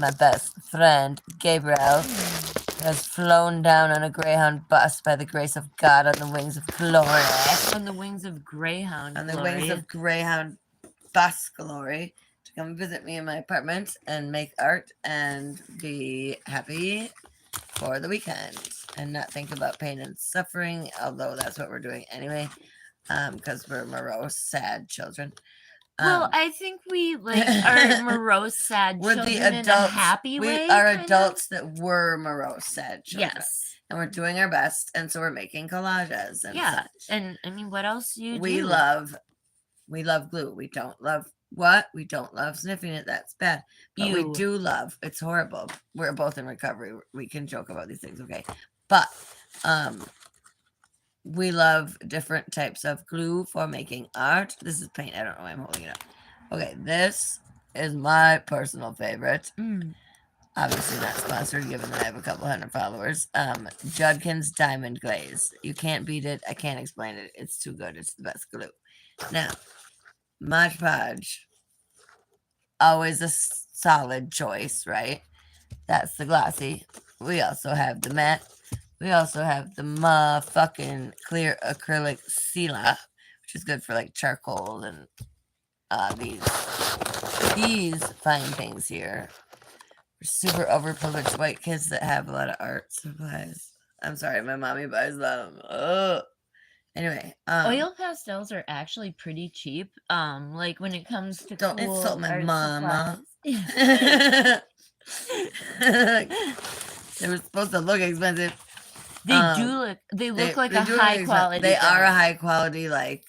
my best friend, Gabriel, has flown down on a Greyhound bus by the grace of God on the wings of glory. On the wings of Greyhound. On the glory. wings of Greyhound bus glory to come visit me in my apartment and make art and be happy for the weekend and not think about pain and suffering, although that's what we're doing anyway, because we're morose, sad children. Well, I think we like are morose, sad we're children the adults, in a happy we way. are adults that were morose, sad children. Yes. And we're doing our best, and so we're making collages and Yeah. such. And I mean, what else do you We do? love glue. We don't love what? We don't love sniffing it. That's bad. But we Ew. do love. It's horrible. We're both in recovery. We can joke about these things, okay? But we love different types of glue for making art. This is paint. I don't know why I'm holding it up. Okay, this is my personal favorite. Obviously not sponsored, given that I have a couple hundred followers. Judkins Diamond Glaze. You can't beat it. I can't explain it. It's too good. It's the best glue. Now, Mod Podge. Always a solid choice, right? That's the glossy. We also have the matte. We also have the fucking clear acrylic Sela, which is good for like charcoal and these fine things here. We're super overprivileged white kids that have a lot of art supplies. I'm sorry, my mommy buys them. Ugh. Anyway, oil pastels are actually pretty cheap. Like when it comes to don't cool insult my art mama. They were supposed to look expensive. They do look. They look like a high quality. They are a high quality, like,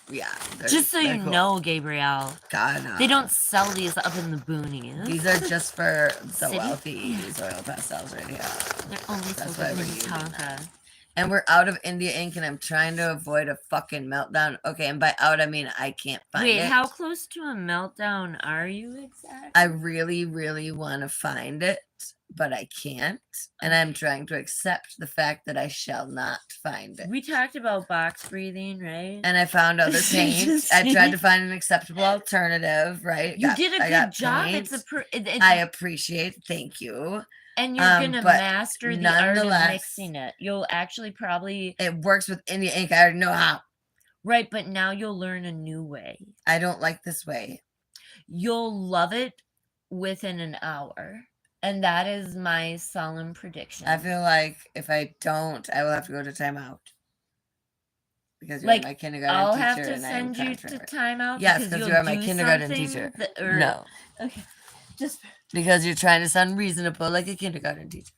yeah. Just so you know, Gabrielle. God, no. They don't sell these up in the boonies. These are just for the wealthy. These oil pastels right here. They're only sold in Minnetonka. And we're out of India ink, and I'm trying to avoid a fucking meltdown. Okay, and by out I mean I can't find it. Wait, how close to a meltdown are you exactly? I really, really want to find it, but I can't. And I'm trying to accept the fact that I shall not find it. We talked about box breathing, right? And I found other paint. I tried to find an acceptable alternative, right? You did a good job. I appreciate it. Thank you. And you're going to master the art of mixing it. You'll actually probably... It works with India ink. I already know how. Right, but now you'll learn a new way. I don't like this way. You'll love it within an hour. And that is my solemn prediction. I feel like if I don't, I will have to go to timeout. Because you're my kindergarten I'll teacher. I'll have to send you to timeout? Yes, because you are my kindergarten teacher. No. Okay. Just... Because you're trying to sound reasonable like a kindergarten teacher.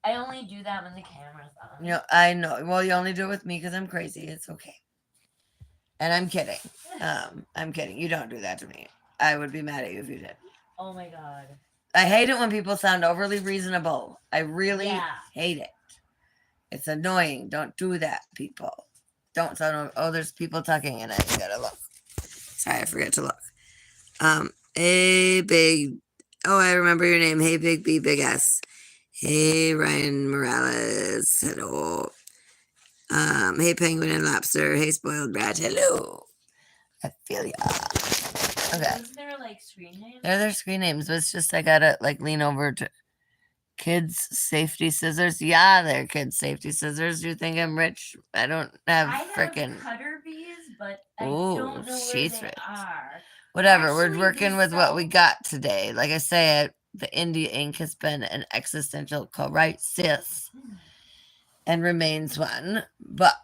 I only do that when the camera's on. You know, I know. Well, you only do it with me because I'm crazy. It's okay. And I'm kidding. I'm kidding. You don't do that to me. I would be mad at you if you did. Oh my God. I hate it when people sound overly reasonable. I really hate it. It's annoying. Don't do that, people. Don't sound... Oh, there's people talking and I gotta look. Sorry, I forget to look. Hey, big... Oh, I remember your name. Hey, Big B, Big S. Hey, Ryan Morales. Hello. Hey, Penguin and Lobster. Hey, Spoiled Brat. Hello. I feel ya. Okay. Is there like screen names? They're their screen names, but it's just I gotta like lean over to kids safety scissors. Yeah, they're kids safety scissors. You think I'm rich? I don't have freaking cutter bees, but I don't know where they are. Whatever, actually, we're working with what we got today. Like I said, the India ink has been an existential crisis and remains one, but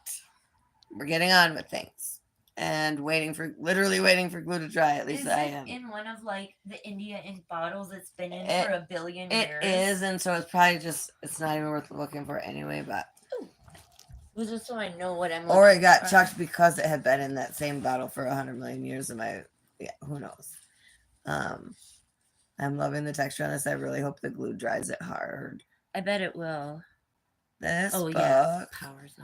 we're getting on with things and literally waiting for glue to dry. At least I am. In one of like the India ink bottles it's been in for a billion years. It is, and so it's probably it's not even worth looking for anyway, but. It was just so I know what I'm looking for. Or it got chucked because it had been in that same bottle for 100 million years and yeah, who knows? I'm loving the texture on this. I really hope the glue dries it hard. I bet it will. This book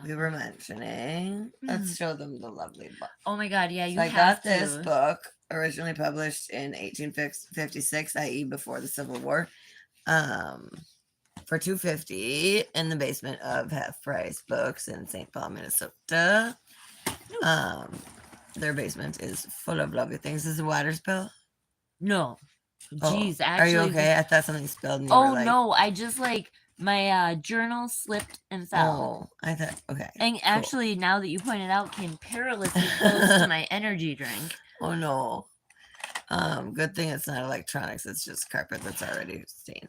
we were mentioning. Let's show them the lovely book. Oh my God, yeah, I got this book originally published in 1856, i.e. before the Civil War, for $2.50 in the basement of Half Price Books in St. Paul, Minnesota. Their basement is full of lovely things. Is it a water spill? No. Jeez, Are you actually. okay? I thought something spilled and you were Oh like, no, I just like my journal slipped and fell. oh, I thought, okay. And cool. actually, now that you pointed out, came perilously close to my energy drink. Oh no. Good thing it's not electronics, it's just carpet that's already stained.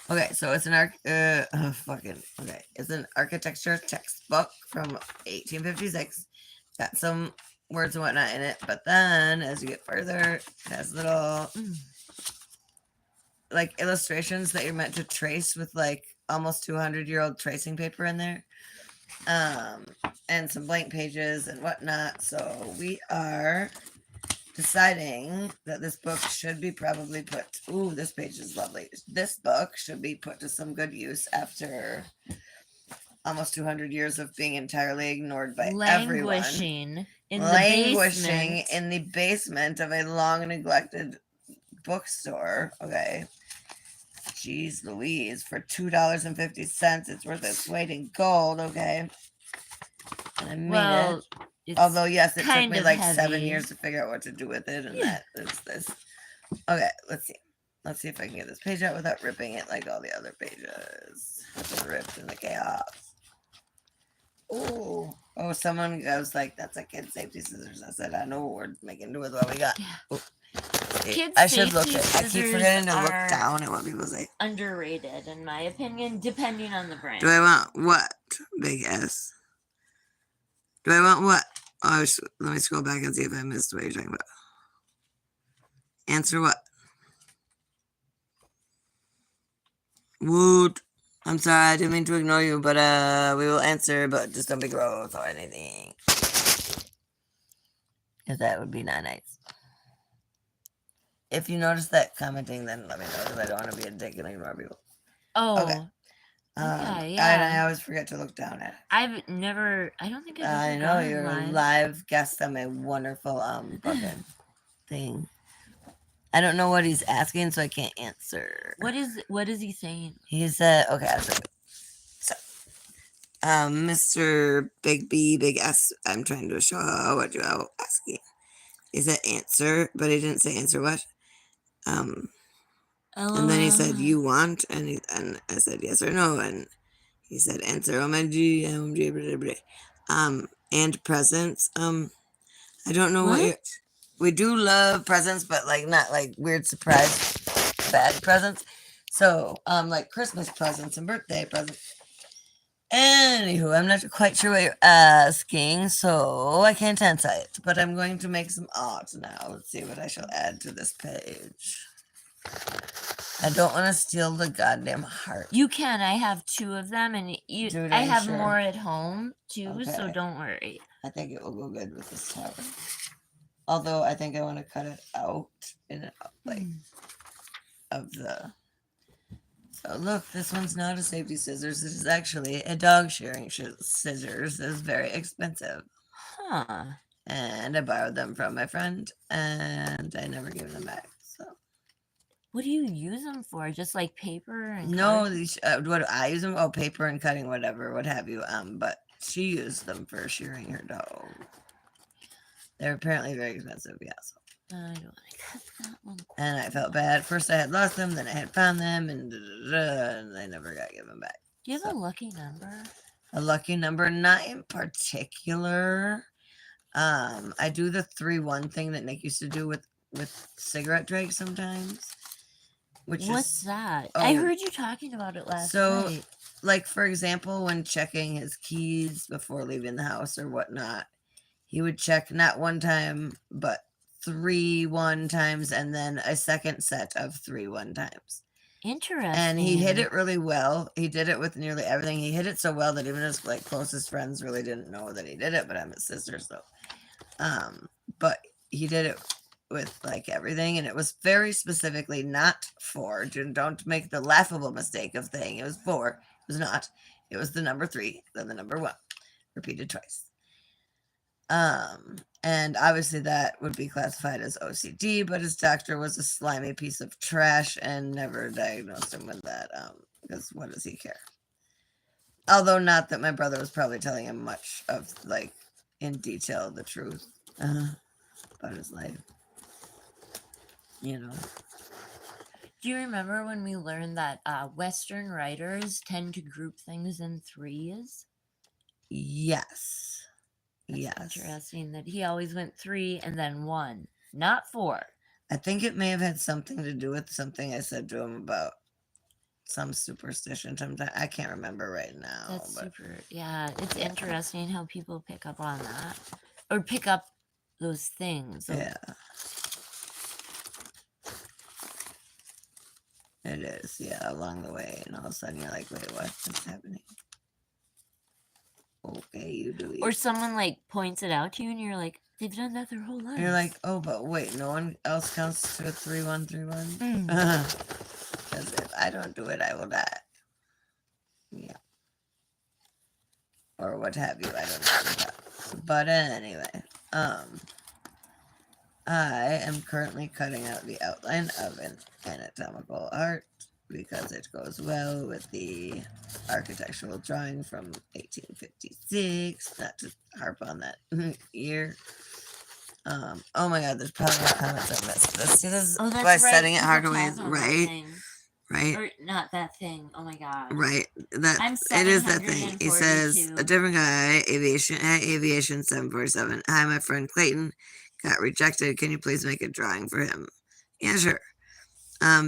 Okay, so it's an it's an architecture textbook from 1856. Got some words and whatnot in it, but then as you get further, it has little like illustrations that you're meant to trace with like almost 200-year-old tracing paper in there. And some blank pages and whatnot. So we are deciding that this book should be probably put. Ooh, this page is lovely. This book should be put to some good use after almost 200 years of being entirely ignored by everyone. Languishing in the Languishing basement. in the basement of a long neglected bookstore. Okay. Jeez Louise, for $2.50, it's worth its weight in gold. Okay. And I mean Well, it. it's Although, yes, it took kind me of like heavy. 7 years to figure out what to do with it, and Yeah. that is this. Okay, let's see. Let's see if I can get this page out without ripping it like all the other pages. It's ripped in the chaos. Oh, someone goes like, "That's a kid safety scissors." I said, "I know what we're making do with what we got." Yeah. Ooh. Kid I should look safety at. I keep scissors forgetting to look are down at what people say. underrated, in my opinion, depending on the brand. Do I want what? Big S. Do I want what? Oh, let me scroll back and see if I missed what you're talking about. Answer what? Woot. I'm sorry, I didn't mean to ignore you, but we will answer, but just don't be gross or anything. Because that would be not nice. If you notice that commenting, then let me know, because I don't want to be a dick and ignore people. Oh. Okay. Okay, And I yeah. always forget to look down at it. I don't think I've ever I know gone you're a live. live guest on my wonderful fucking thing. I don't know what he's asking, so I can't answer. What is he saying? He said, okay, so, Mr. Big B, Big S, I'm trying to show what you are asking. Is it answer, but he didn't say answer what. And then he said, you want, and I said yes or no, and he said answer, OMG, OMG, blah, blah, blah. And presents, I don't know what we do love presents, but like not like weird surprise bad presents. So, like Christmas presents and birthday presents. Anywho, I'm not quite sure what you're asking, so I can't answer it. But I'm going to make some art now. Let's see what I shall add to this page. I don't want to steal the goddamn heart. You can. I have 2 of them, and Dude, I are you have sure? more at home too, so Okay. don't worry. I think it will go good with this tower. Although I think I want to cut it out in like of the. So look, this one's not a safety scissors. This is actually a dog shearing scissors. It's very expensive. Huh. And I borrowed them from my friend, and I never gave them back. So. What do you use them for? Just like paper and No, card? these, what do I use them? Oh, paper and cutting, whatever, what have you. But she used them for shearing her dog. They're apparently very expensive, yeah. So. I don't want to cut that one. And I felt bad. First I had lost them, then I had found them, and I never got given back. Do you have a lucky number? A lucky number? Not in particular. I do the 3-1 thing that Nick used to do with cigarette Drake sometimes. What's that? I heard you talking about it last night. Like, for example, when checking his keys before leaving the house or whatnot, he would check not one time, but 3-1 times, and then a second set of 3-1 times. Interesting. And he hit it really well. He did it with nearly everything. He hit it so well that even his like closest friends really didn't know that he did it, but I'm his sister, so. But he did it with like everything, and it was very specifically not 4. Don't make the laughable mistake of saying it was 4. It was not. It was the number 3, then the number 1, repeated twice. And obviously that would be classified as OCD, but his doctor was a slimy piece of trash and never diagnosed him with that. Because what does he care? Although not that my brother was probably telling him much of like in detail the truth about his life. You know. Do you remember when we learned that Western writers tend to group things in threes? Yes. That's Yes. interesting that he always went 3 and then 1, not 4. I think it may have had something to do with something I said to him about some superstition sometime. I can't remember right now. That's but super. Yeah, it's yeah. interesting how people pick up on that or pick up those things. Yeah. It is, yeah, along the way. And all of a sudden you're like, wait, what's happening? Okay, you do it. Or someone like points it out to you and you're like, they've done that their whole life. And you're like, oh, but wait, no one else counts to a 3-1-3-1? Mm. Because if I don't do it, I will die. Yeah. Or what have you, I don't know. But anyway, I am currently cutting out the outline of an anatomical art because it goes well with the architectural drawing from 1856. Not to harp on that year. Oh my god, there's probably comments I missed. See, this is Oh, that's by right. setting it hard people away, talk about that right? thing. Right? Or not that thing. Oh my god. Right. That I'm it is that thing. He says 742. a different guy, aviation 747. Hi, my friend Clayton got rejected. Can you please make a drawing for him? Yeah, sure.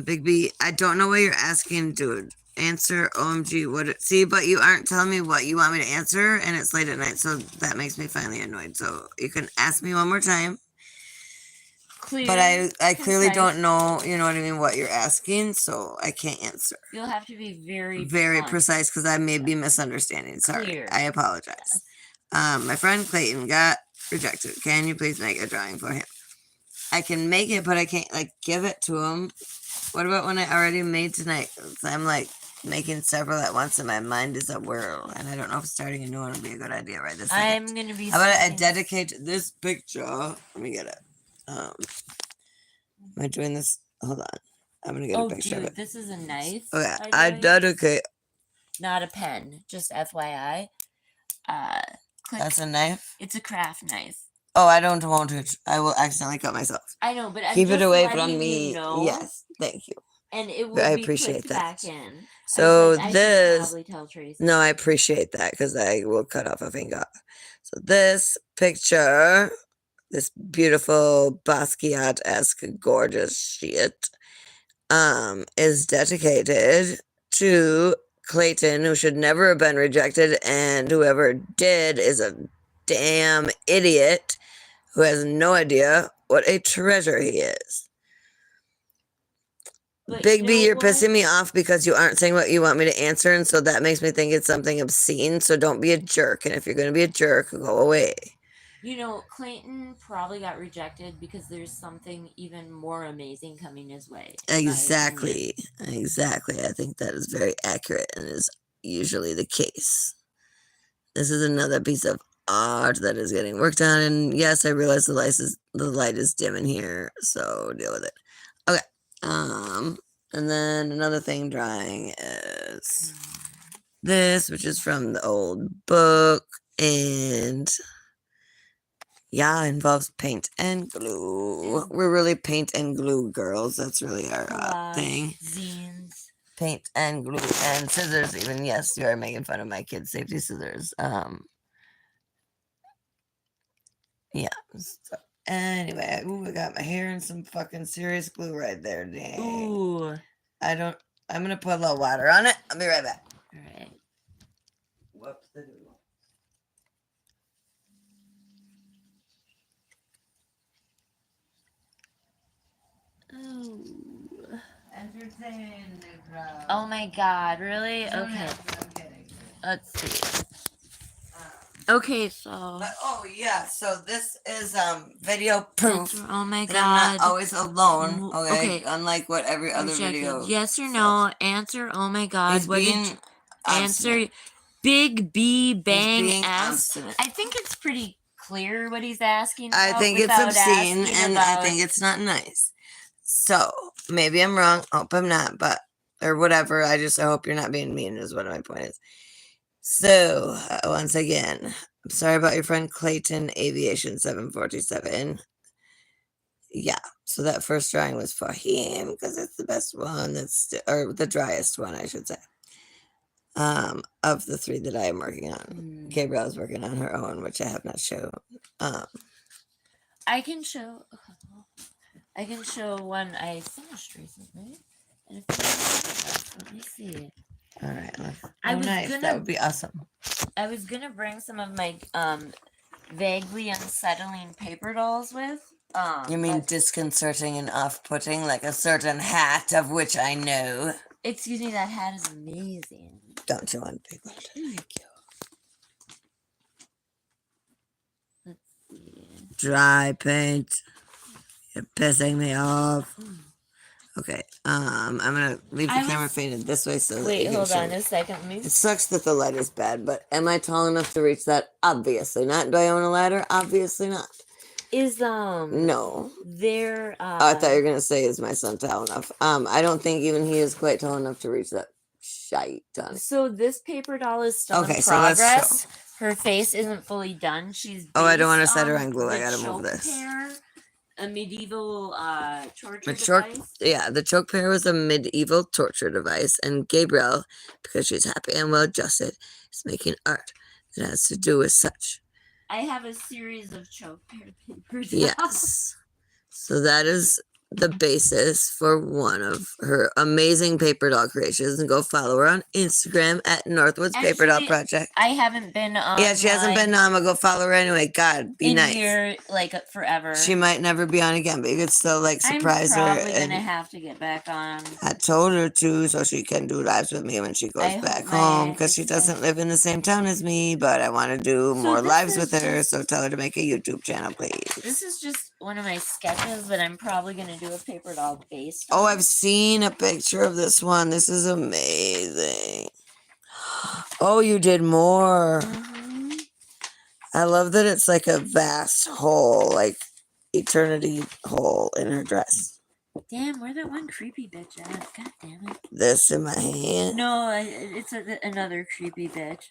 Big B, I don't know what you're asking, dude. Answer OMG. See, but you aren't telling me what you want me to answer, and it's late at night, so that makes me finally annoyed. So you can ask me one more time. Clear, but I clearly concise. don't know, you know what I mean, what you're asking, so I can't answer. You'll have to be very blunt. Precise because I may be misunderstanding. Sorry. Clear. I apologize. Yes. My friend Clayton got rejected. Can you please make a drawing for him? I can make it, but I can't like give it to him. What about when I already made tonight? I'm like making several at once and my mind is a whirl, and I don't know if starting a new one would be a good idea right this second. I'm gonna be. How about I dedicate this picture? Let me get it. Am I doing this? Hold on. I'm gonna get a picture of it. This is a knife. Oh yeah, I dedicate. Not a pen, just FYI. That's a knife. It's a craft knife. Oh, I don't want to. I will accidentally cut myself. I know, but keep it away from me. You know, yes, thank you. And it will I be appreciate that. Back in. So I this. tell Tracy. No, I appreciate that because I will cut off a finger. So this picture, this beautiful Basquiat-esque gorgeous shit, is dedicated to Clayton, who should never have been rejected, and whoever did is a damn idiot who has no idea what a treasure he is. But Big B, you're pissing me off because you aren't saying what you want me to answer, and so that makes me think it's something obscene, so don't be a jerk, and if you're going to be a jerk, go away. You know, Clayton probably got rejected because there's something even more amazing coming his way. Exactly. Exactly. I think that is very accurate and is usually the case. This is another piece of art that is getting worked on, and yes, I realize the light is dim in here, so deal with it. Okay. And then another thing drawing is this, which is from the old book, and yeah, it involves paint and glue. We're really paint and glue girls. That's really our thing. Zines. Paint and glue and scissors even. Yes, you are making fun of my kids' safety scissors. Yeah. So anyway, I got my hair in some fucking serious glue right there. Dang. Ooh. I'm gonna put a little water on it. I'll be right back. All right. Whoops. Oh. Entertain the crowd. Oh my god, really? Okay. Let's see. Okay, so. But, oh yeah, so this is video proof. Oh my god. I'm not always alone. Okay. Unlike what every other video. Yes or no? Answer. Oh my god. He's being answer? Big B Bang being S. obstinate. I think it's pretty clear what he's asking. I think it's obscene and I think it's not nice. So maybe I'm wrong. Hope I'm not, but or whatever. I hope you're not being mean. Is what my point is. So once again, I'm sorry about your friend Clayton Aviation 747. Yeah. So that first drawing was for him because it's the best one. Or the driest one, I should say. Of the 3 that I am working on. Gabrielle is working on her own, which I have not shown. I can show a couple. I can show one I finished recently. And a few let me see. All right. I was nice. That gonna would be awesome. I was gonna bring some of my vaguely unsettling paper dolls with. You mean but- disconcerting and off-putting, like a certain hat of which I know? excuse me, that hat is amazing. Don't you want people to like you? Let's see. Dry paint. You're pissing me off. Okay. I'm gonna leave the I camera was- faded this way so that Wait, you can hold show on me. a second. Let me It sucks that the light is bad, but am I tall enough to reach that? Obviously not. Do I own a ladder? Obviously not. is No. there Oh, I thought you were gonna say, is my son tall enough? I don't think even he is quite tall enough to reach that shite on it. so this paper doll is still Okay, in so let's show. progress. Her face isn't fully done. She's Oh, I don't wanna based set her on on glue. I the gotta move choke this. pear, a medieval torture The choke, device. yeah, the choke pear was a medieval torture device, and Gabrielle, because she's happy and well adjusted, is making art that has to do with such. I have a series of choke pear papers. Yes. So that is the basis for one of her amazing paper doll creations. And go follow her on Instagram at Northwoods Paper Doll Actually, Project. I haven't been on. Yeah, she hasn't been on, but go follow her anyway. God, be in nice. here like forever. She might never be on again, but you could still like surprise I'm her. probably gonna And have to get back on. I told her to, so she can do lives with me when she goes I back hope my home, because she accent- doesn't live in the same town as me. But I want to do So more this lives is with her, just- so tell her to make a YouTube channel, please. This is just one of my sketches, but I'm probably gonna do a paper doll based. Oh, on I've it. seen a picture of this one. This is amazing. Oh, you did more. Mhm. I love that it's like a vast hole, like eternity hole in her dress. Damn, where that one creepy bitch at? God damn it! This in my hand. No, it's another creepy bitch.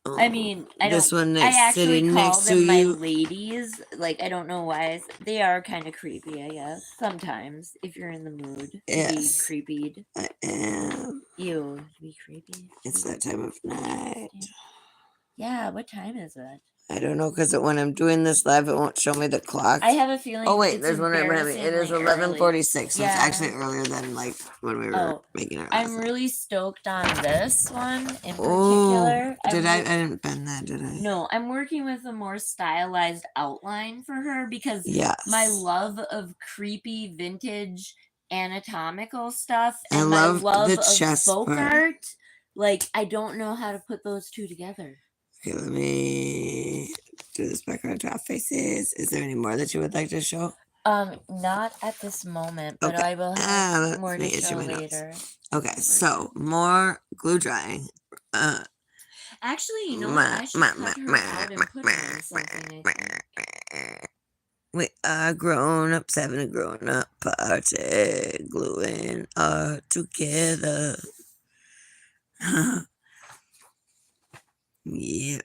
Oh, I mean, I this don't. one I next actually sitting call next to them my you. ladies. Like I don't know why. They are kind of creepy, I guess. Sometimes, if you're in the mood to Yes. be creepied. I am. Ew, to be creepy. It's that time of night. Yeah, what time is it? I don't know, because when I'm doing this live, it won't show me the clock. I have a feeling. Oh wait, it's there's one right behind me. It is embarrassingly 11:46, so Yeah. it's actually earlier than like when we were Oh, making our. I'm last really stoked on this one in Oh, particular. did I? I didn't bend that, did I? No, I'm working with a more stylized outline for her because Yes. my love of creepy vintage anatomical stuff I and my love love the of chest folk part. art, like I don't know how to put those two together. Okay, let me do this background drop faces. Is there any more that you would like to show? Not at this moment, but Okay. I will have let more to me issue show my notes. later. Okay, so more glue drying. Actually, you know what? I should cut her out and put her on something. I think. We are grown ups having a grown up party, gluing art together. Yep.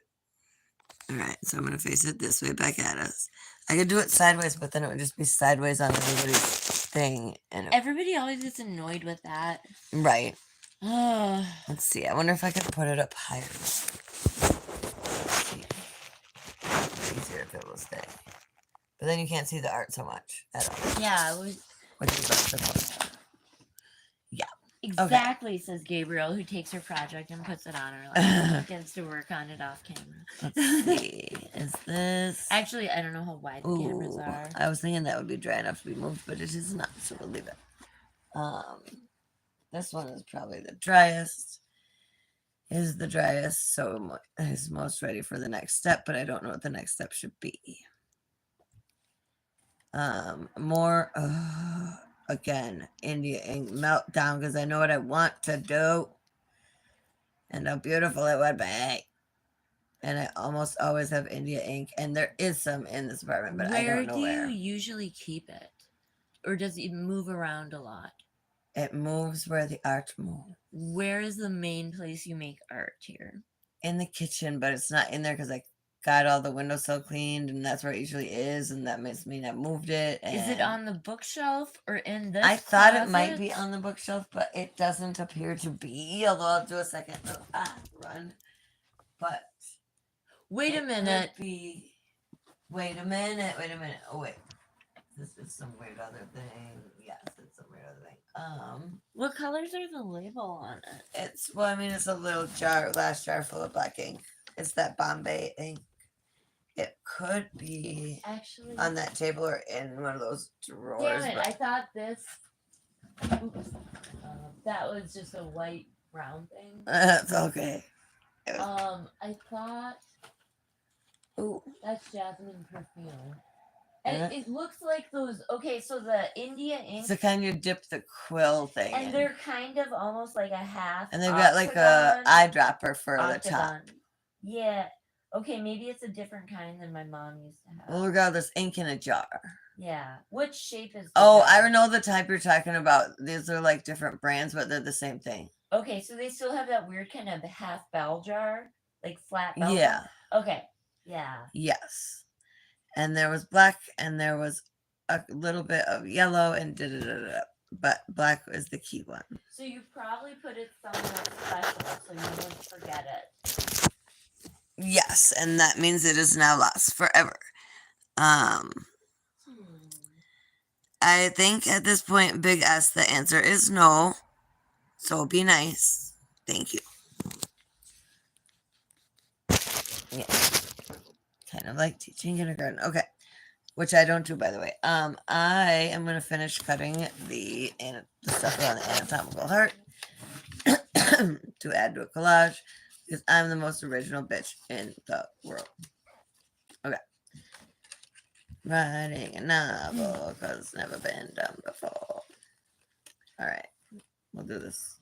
All right, so I'm gonna face it this way back at us. I could do it sideways, but then it would just be sideways on everybody's thing. And Everybody always gets annoyed with that. right. Ugh. Let's see. I wonder if I could put it up higher. Let's see. It's easier if it will stay. But then you can't see the art so much at all. Yeah, it was Which is what's the point. exactly, says Gabriel, who takes her project and puts it on her lap. Gets to work on it off camera. Let's see. Is this? Actually, I don't know how wide the cameras Ooh, are. I was thinking that would be dry enough to be moved, but it is not, so we'll leave it. This one is probably the driest. Is the driest, so is most ready for the next step, but I don't know what the next step should be. More again, India ink meltdown because I know what I want to do and how beautiful it would be. And I almost always have India ink, and there is some in this apartment, but I don't know where. Where do you usually keep it? Or does it move around a lot? It moves where the art moves. Where is the main place you make art here? In the kitchen, but it's not in there because I got all the windowsill cleaned, and that's where it usually is, and that must mean I moved it. Is it and on the bookshelf or in this? I thought it might be closet? on the bookshelf, but it doesn't appear to be. Although I'll do a second run. But Wait a it could minute. be. Wait a minute. Wait a minute. Oh wait, this is some weird other thing. Yes, it's some weird other thing. What colors are the label on it? It's well, I mean, it's a little glass jar full of black ink. It's that Bombay ink. It could be Actually, on that table or in one of those drawers. damn it! but- I thought this. Oops, that was just a white brown thing. That's okay. I thought Ooh, that's jasmine perfume. And Yeah. it looks like those. Okay, so the India ink, it's the kind you dip the quill thing and in. they're kind of almost like a half. And they've got like a octagon- eyedropper for the top. octagon. Yeah. Okay, maybe it's a different kind than my mom used to have. Well, regardless, ink in a jar. Yeah. What shape is? The Oh, jar? I know the type you're talking about. These are like different brands, but they're the same thing. Okay, so they still have that weird kind of half bell jar, like flat bell. Yeah. jar? Okay. Yeah. Yes. And there was black, and there was a little bit of yellow, and da-da-da-da. But black is the key one. So you probably put it somewhere special so you wouldn't forget it. Yes, and that means it is now lost forever. Hmm. I think at this point, Big S, the answer is no. So be nice. Thank you. Yeah. Kind of like teaching kindergarten. Okay. Which I don't do, by the way. I am going to finish cutting the stuff around the anatomical heart to add to a collage because I'm the most original bitch in the world. Okay. Writing a novel because it's never been done before. All right. We'll do this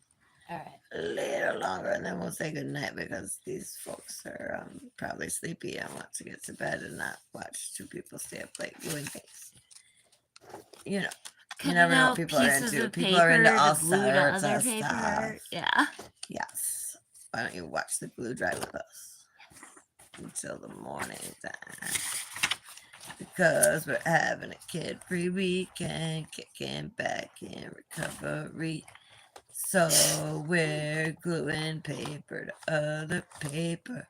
All right. a little longer and then we'll say goodnight because these folks are probably sleepy and want to get to bed and not watch two people stay up late doing things. You know, you never know what people are into. People are into all sorts of stuff. Yeah. Yes. Why don't you watch the glue dry with us until the morning time? Because we're having a kid-free weekend, kicking back in recovery. So we're gluing paper to other paper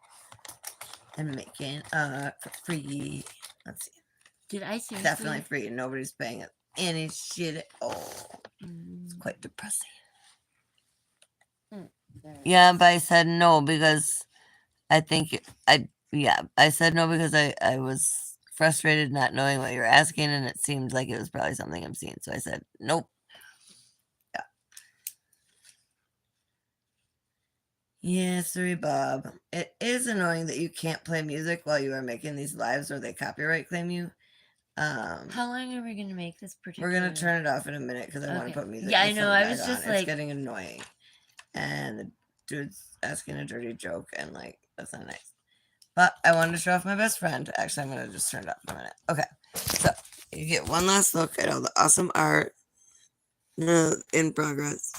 and making art for free. Let's see. Did I seriously? Definitely free and nobody's paying any shit at all. Mm, It's quite depressing. there it Yeah, but I said no because I think I said no because I was frustrated not knowing what you were asking and it seemed like it was probably something I'm seeing. So I said nope. Yeah. Yeah, sorry, Bob. It is annoying that you can't play music while you are making these lives or they copyright claim you. How long are we gonna make this particular? We're gonna turn it off in a minute because I want Okay. to put music. Yeah, I and know, stuff I back was on. just It's like- getting annoying, and the dude's asking a dirty joke, and like that's not nice. But I wanted to show off my best friend. Actually, I'm gonna just turn it up in a minute. Okay, so you get one last look at all the awesome art in progress.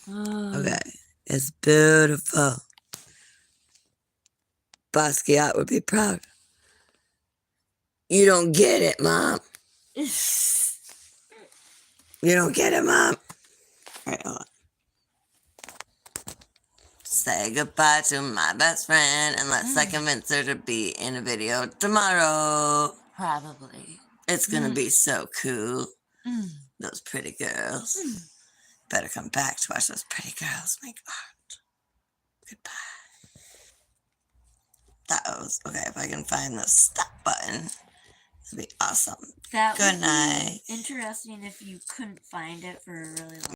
Okay, it's beautiful. Basquiat would be proud. You don't get it, Mom. You don't get it, Mom. All right, hold on. Say goodbye to my best friend and let's convince her to be in a video tomorrow. Probably. It's gonna be so cool. Mm. Those pretty girls. Better come back to watch those pretty girls make art. Goodbye. That was okay. If I can find the stop button, it'll be awesome. That Good would night. be interesting if you couldn't find it for a really long